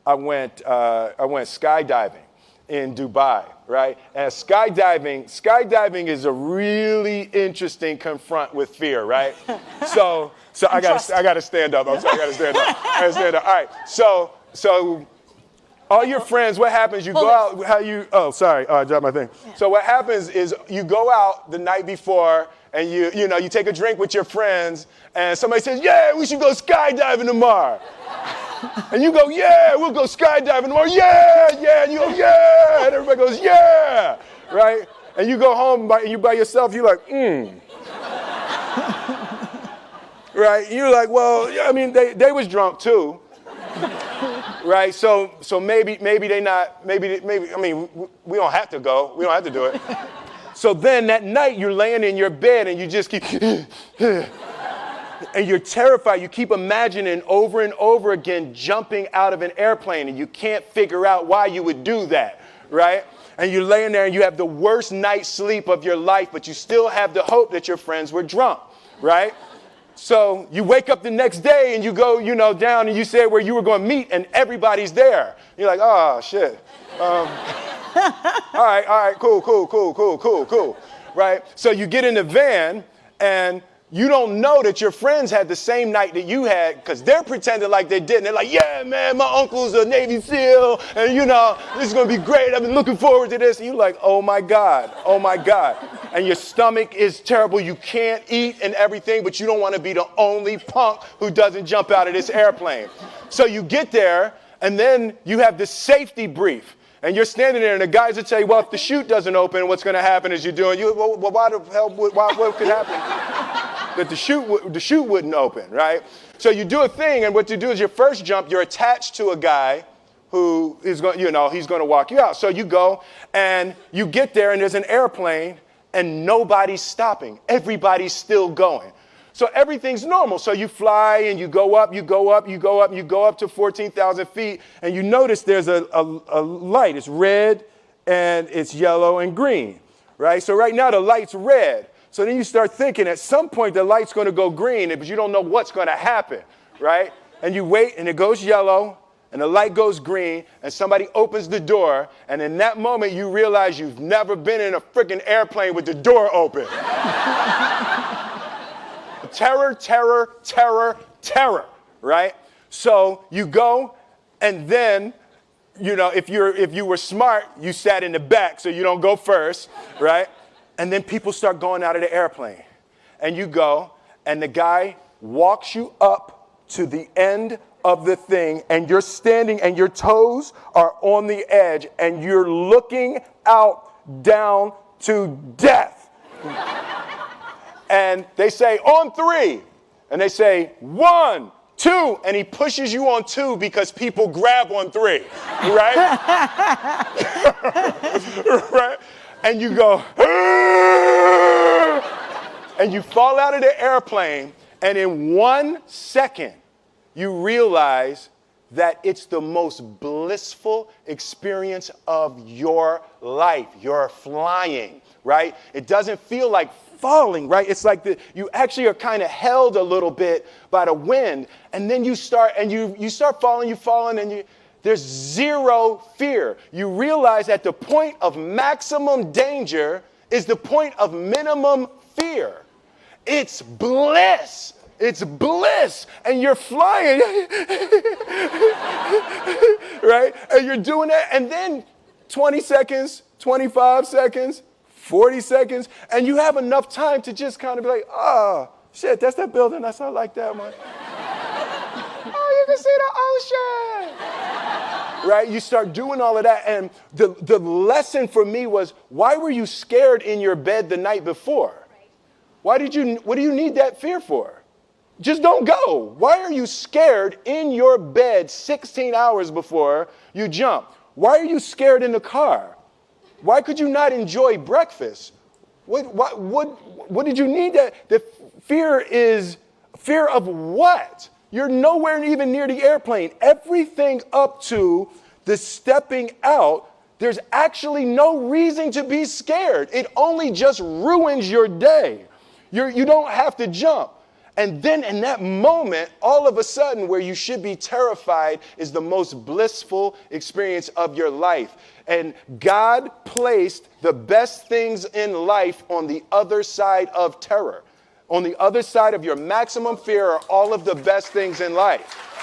I went skydiving in Dubai, right? And skydiving is a really interesting confront with fear, right? So I gotta stand up. I'm sorry, I gotta stand up. All right. So all your friends, what happens? You go out. I dropped my thing. Yeah. So what happens is you go out the night before and you take a drink with your friends, and somebody says, "Yeah, we should go skydiving tomorrow." And you go, "Yeah, we'll go skydiving tomorrow." Yeah. And you go, "Yeah." And everybody goes, "Yeah." Right? And you go home you by yourself, you're like, Right? You're like, well, I mean, they was drunk too. Right? So maybe they not, maybe, I mean, we don't have to go. We don't have to do it. So then that night you're laying in your bed and you just keep, and you're terrified. You keep imagining over and over again jumping out of an airplane, and you can't figure out why you would do that, right? And you're laying there and you have the worst night's sleep of your life, but you still have the hope that your friends were drunk, right? So you wake up the next day and you go, down and you say where you were going to meet, and everybody's there. You're like, oh, shit. All right, cool, right? So you get in the van and you don't know that your friends had the same night that you had, because they're pretending like they didn't. They're like, "Yeah, man, my uncle's a Navy SEAL, and this is going to be great. I've been looking forward to this." And you're like, oh my God. And your stomach is terrible. You can't eat and everything, but you don't want to be the only punk who doesn't jump out of this airplane. So you get there, and then you have this safety brief. And you're standing there, and the guys will tell you, well, if the chute doesn't open, what's going to happen is why the hell, what could happen? That the chute wouldn't open, right? So you do a thing, and what you do is your first jump, you're attached to a guy who is going, he's going to walk you out. So you go, and you get there, and there's an airplane, and nobody's stopping. Everybody's still going. So everything's normal. So you fly, and you go up to 14,000 feet, and you notice there's a light. It's red, and it's yellow and green, right? So right now the light's red. So then you start thinking at some point the light's going to go green, but you don't know what's going to happen, right? And you wait, and it goes yellow, and the light goes green, and somebody opens the door, and in that moment you realize you've never been in a freaking airplane with the door open. Terror, right? So you go, and then, if you were smart, you sat in the back so you don't go first, right? And then people start going out of the airplane. And you go, and the guy walks you up to the end of the thing, and you're standing, and your toes are on the edge, and you're looking out down to death. And they say, on 3. And they say, 1, 2. And he pushes you on 2 because people grab on 3, right? Right? And you go, and you fall out of the airplane, and in 1 second, you realize that it's the most blissful experience of your life. You're flying, right? It doesn't feel like falling, right? It's like you actually are kind of held a little bit by the wind, and then you start falling, and there's zero fear. You realize that the point of maximum danger is the point of minimum fear. It's bliss. It's bliss. And you're flying. Right? And you're doing that. And then 20 seconds, 25 seconds, 40 seconds. And you have enough time to just kind of be like, oh, shit, that's that building. I saw like that one. Oh, you can see the ocean. Right? You start doing all of that. And the lesson for me was, why were you scared in your bed the night before? What do you need that fear for? Just don't go. Why are you scared in your bed 16 hours before you jump? Why are you scared in the car? Why could you not enjoy breakfast? What did you need that? The fear is fear of what? You're nowhere even near the airplane. Everything up to the stepping out, there's actually no reason to be scared. It only just ruins your day. You don't have to jump. And then in that moment, all of a sudden, where you should be terrified is the most blissful experience of your life. And God placed the best things in life on the other side of terror. On the other side of your maximum fear are all of the best things in life.